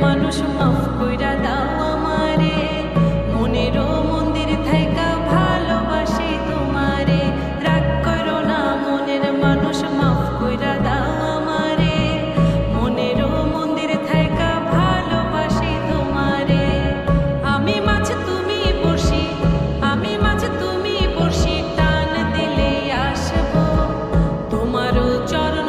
মানুষ মাফ কইরা দাও আমারে, মনেরও মন্দির থাইকা ভালোবাসি তোমারে। রাগ করো না মনের মানুষ, মাফ কইরা দাও আমারে, মনেরও মন্দির থাইকা ভালোবাসি তোমারে। আমি মাছ তুমি বড়শি, আমি মাছ তুমি বড়শি, টান দিলে আসবো তোমারও চরণ